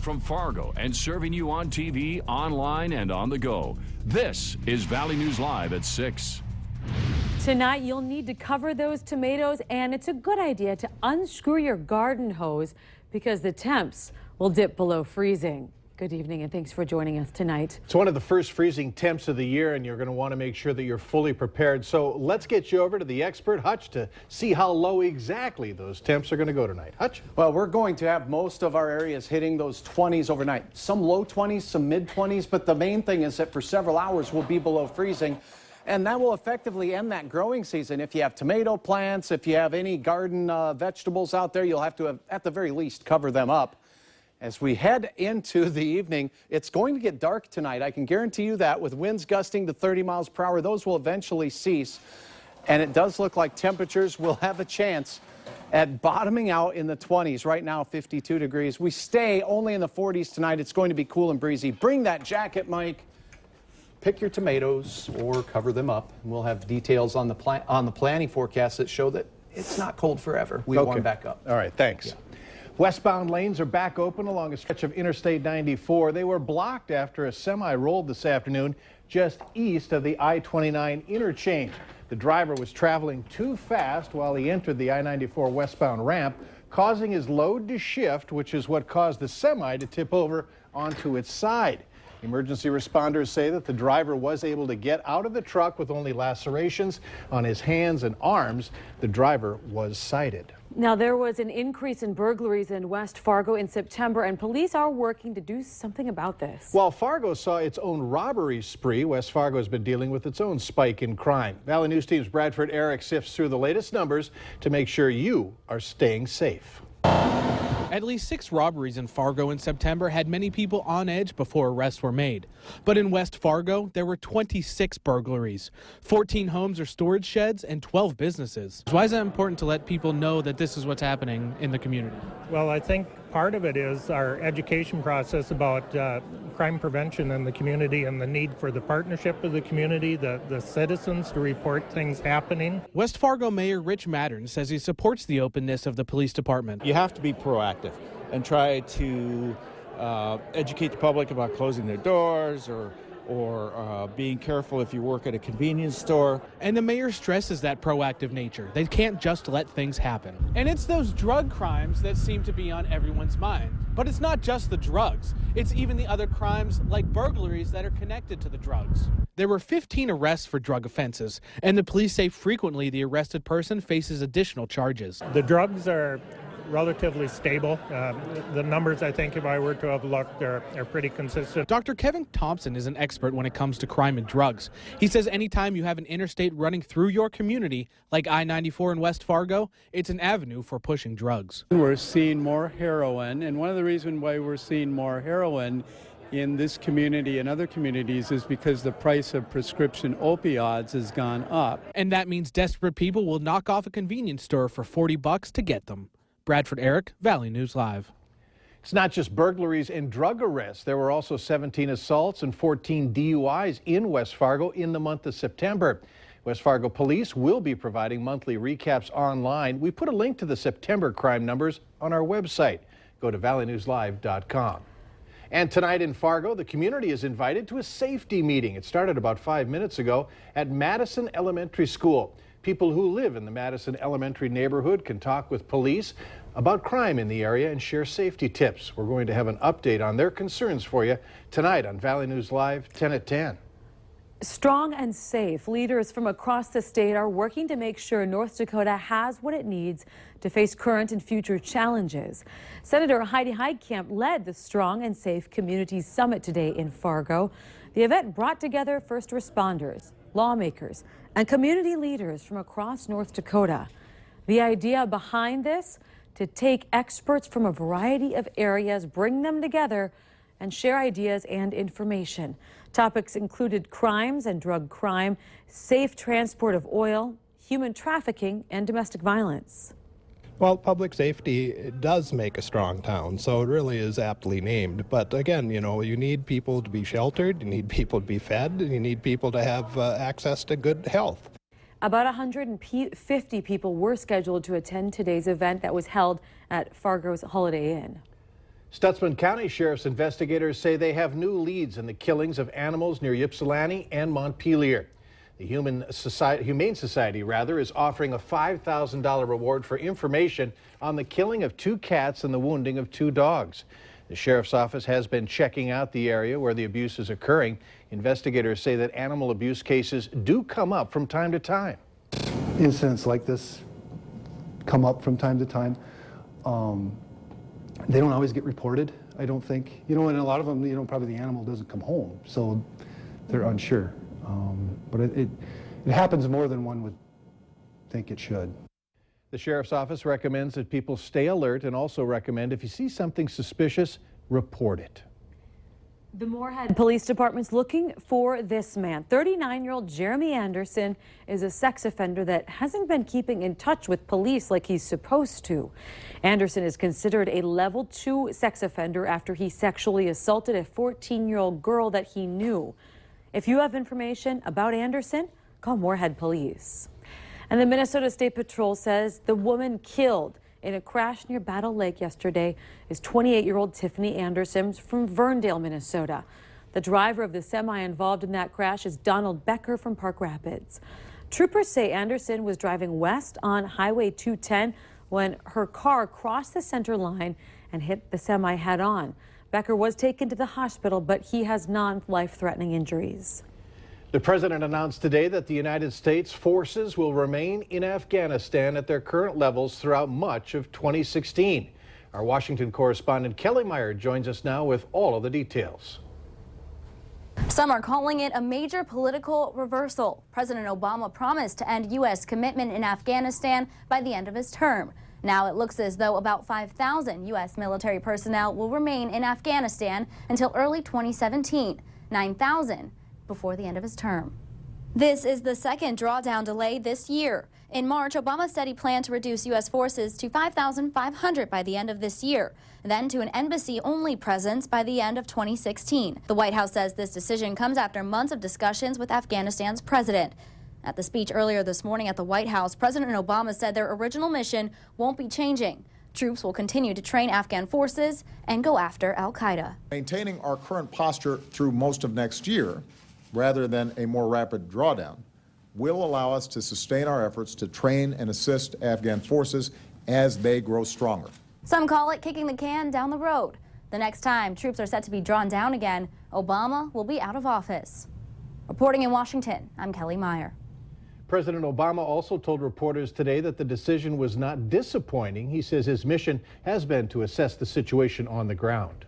from Fargo and serving you on TV, online, and on the go. This is Valley News Live at 6. Tonight, you'll need to cover those tomatoes, and it's a good idea to unscrew your garden hose because the temps will dip below freezing. Good evening, and thanks for joining us tonight. It's one of the first freezing temps of the year, and you're going to want to make sure that you're fully prepared. So let's get you over to the expert, Hutch, to see how low exactly those temps are going to go tonight. Hutch? Well, we're going to have most of our areas hitting those 20s overnight. Some low 20s, some mid 20s, but the main thing is that for several hours we'll be below freezing. And that will effectively end that growing season. If you have tomato plants, if you have any garden vegetables out there, you'll have to, at the very least, cover them up. As we head into the evening, it's going to get dark tonight. I can guarantee you that, with winds gusting to 30 miles per hour. Those will eventually cease. And it does look like temperatures will have a chance at bottoming out in the 20s. Right now, 52 degrees. We stay only in the 40s tonight. It's going to be cool and breezy. Bring that jacket, Mike. Pick your tomatoes or cover them up. We'll have details on the planning forecast that show that it's not cold forever. We warm back up. All right, thanks. Yeah. Westbound lanes are back open along a stretch of Interstate 94. They were blocked after a semi rolled this afternoon just east of the I-29 interchange. The driver was traveling too fast while he entered the I-94 westbound ramp, causing his load to shift, which is what caused the semi to tip over onto its side. Emergency responders say that the driver was able to get out of the truck with only lacerations on his hands and arms. The driver was cited. Now, there was an increase in burglaries in West Fargo in September, and police are working to do something about this. While Fargo saw its own robbery spree, West Fargo has been dealing with its own spike in crime. Valley News Team's Bradford Eric sifts through the latest numbers to make sure you are staying safe. At least 6 robberies in Fargo in September had many people on edge before arrests were made. But in West Fargo, there were 26 burglaries, 14 homes or storage sheds, and 12 businesses. Why is that important to let people know that this is what's happening in the community? Well, I think part of it is our education process about crime prevention in the community and the need for the partnership of the community, the citizens to report things happening. West Fargo Mayor Rich Mattern says he supports the openness of the police department. You have to be proactive and try to educate the public about closing their doors or being careful if you work at a convenience store. And the mayor stresses that proactive nature. They can't just let things happen. And it's those drug crimes that seem to be on everyone's mind. But it's not just the drugs. It's even the other crimes like burglaries that are connected to the drugs. There were 15 arrests for drug offenses, and the police say frequently the arrested person faces additional charges. The drugs are relatively stable. The numbers, I think, if I were to have looked, are pretty consistent. Dr. Kevin Thompson is an expert when it comes to crime and drugs. He says anytime you have an interstate running through your community, like I-94 in West Fargo, it's an avenue for pushing drugs. We're seeing more heroin, and one of the reasons why we're seeing more heroin in this community and other communities is because the price of prescription opioids has gone up. And that means desperate people will knock off a convenience store for $40 to get them. Bradford Eric, Valley News Live. It's not just burglaries and drug arrests. There were also 17 assaults and 14 DUIs in West Fargo in the month of September. West Fargo Police will be providing monthly recaps online. We put a link to the September crime numbers on our website. Go to valleynewslive.com. And tonight in Fargo, the community is invited to a safety meeting. It started about 5 minutes ago at Madison Elementary School. People who live in the Madison Elementary neighborhood can talk with police about crime in the area and share safety tips. We're going to have an update on their concerns for you tonight on Valley News Live, 10 at 10. Strong and safe leaders from across the state are working to make sure North Dakota has what it needs to face current and future challenges. Senator Heidi Heitkamp led the Strong and Safe Communities Summit today in Fargo. The event brought together first responders, lawmakers, and community leaders from across North Dakota. The idea behind this, to take experts from a variety of areas, bring them together, and share ideas and information. Topics included crimes and drug crime, safe transport of oil, human trafficking, and domestic violence. Well, public safety does make a strong town, so it really is aptly named. But again, you know, you need people to be sheltered, you need people to be fed, and you need people to have access to good health. About 150 people were scheduled to attend today's event that was held at Fargo's Holiday Inn. Stutsman County Sheriff's investigators say they have new leads in the killings of animals near Ypsilanti and Montpelier. The Humane Society is offering a $5,000 reward for information on the killing of 2 cats and the wounding of 2 dogs. The sheriff's office has been checking out the area where the abuse is occurring. Investigators say that animal abuse cases do come up from time to time. Incidents like this come up from time to time. They don't always get reported, I don't think. And a lot of them, probably the animal doesn't come home, so they're unsure. But it happens more than one would think it should. The sheriff's office recommends that people stay alert and also recommend if you see something suspicious, report it. The Moorhead Police Department's looking for this man. 39-year-old Jeremy Anderson is a sex offender that hasn't been keeping in touch with police like he's supposed to. Anderson is considered a level 2 sex offender after he sexually assaulted a 14-year-old girl that he knew. If you have information about Anderson, call Moorhead Police. And the Minnesota State Patrol says the woman killed in a crash near Battle Lake yesterday is 28-year-old Tiffany Anderson from Verndale, Minnesota. The driver of the semi involved in that crash is Donald Becker from Park Rapids. Troopers say Anderson was driving west on Highway 210 when her car crossed the center line and hit the semi head-on. Becker was taken to the hospital, but he has non-life-threatening injuries. The president announced today that the United States forces will remain in Afghanistan at their current levels throughout much of 2016. Our Washington correspondent Kelly Meyer joins us now with all of the details. Some are calling it a major political reversal. President Obama promised to end U.S. commitment in Afghanistan by the end of his term. Now it looks as though about 5,000 U.S. military personnel will remain in Afghanistan until early 2017, 9,000 before the end of his term. This is the second drawdown delay this year. In March, Obama said he planned to reduce U.S. forces to 5,500 by the end of this year, then to an embassy-only presence by the end of 2016. The White House says this decision comes after months of discussions with Afghanistan's president. At the speech earlier this morning at the White House, President Obama said their original mission won't be changing. Troops will continue to train Afghan forces and go after al-Qaeda. Maintaining our current posture through most of next year, rather than a more rapid drawdown, will allow us to sustain our efforts to train and assist Afghan forces as they grow stronger. Some call it kicking the can down the road. The next time troops are set to be drawn down again, Obama will be out of office. Reporting in Washington, I'm Kelly Meyer. President Obama also told reporters today that the decision was not disappointing. He says his mission has been to assess the situation on the ground.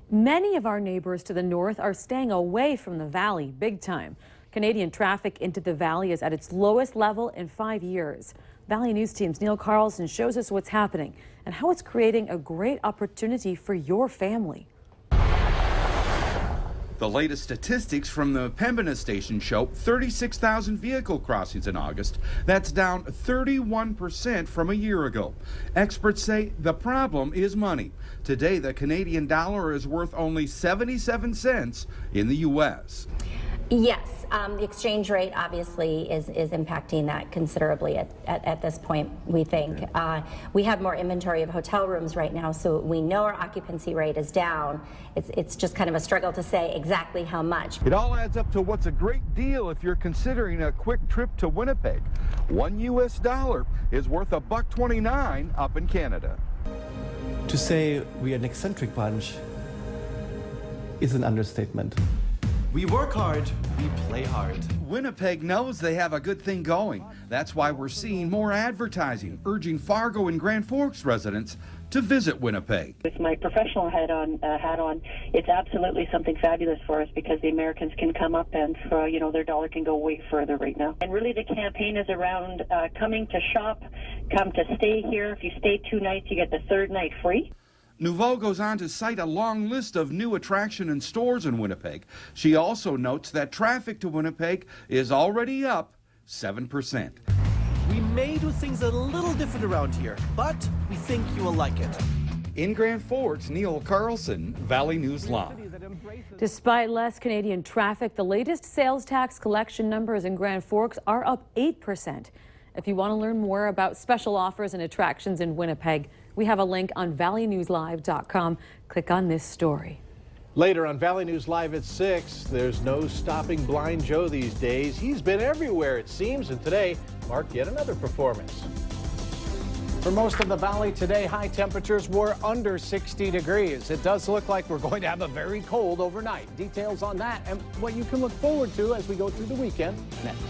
Many of our neighbors to the north are staying away from the valley big time. Canadian traffic into the valley is at its lowest level in 5 years. Valley News Team's Neil Carlson shows us what's happening and how it's creating a great opportunity for your family. The latest statistics from the Pembina station show 36,000 vehicle crossings in August. That's down 31% from a year ago. Experts say the problem is money. Today, the Canadian dollar is worth only 77 cents in the U.S. Yes, the exchange rate obviously is impacting that considerably at this point, we think. We have more inventory of hotel rooms right now, so we know our occupancy rate is down. It's just kind of a struggle to say exactly how much. It all adds up to what's a great deal if you're considering a quick trip to Winnipeg. $1 US is worth $1.29 up in Canada. To say we're an eccentric bunch is an understatement. We work hard, we play hard. Winnipeg knows they have a good thing going. That's why we're seeing more advertising, urging Fargo and Grand Forks residents to visit Winnipeg. With my professional hat on, it's absolutely something fabulous for us because the Americans can come up and, their dollar can go way further right now. And really the campaign is around coming to shop, come to stay here. If you stay 2 nights, you get the 3rd night free. Nouveau goes on to cite a long list of new attraction and stores in Winnipeg. She also notes that traffic to Winnipeg is already up 7%. We may do things a little different around here, but we think you will like it. In Grand Forks, Neil Carlson, Valley News Live. Despite less Canadian traffic, the latest sales tax collection numbers in Grand Forks are up 8%. If you want to learn more about special offers and attractions in Winnipeg, We have a link on valleynewslive.com. Click on this story. Later on Valley News Live at 6, there's no stopping Blind Joe these days. He's been everywhere, it seems, and today marked yet another performance. For most of the valley today, high temperatures were under 60 degrees. It does look like we're going to have a very cold overnight. Details on that and what you can look forward to as we go through the weekend next.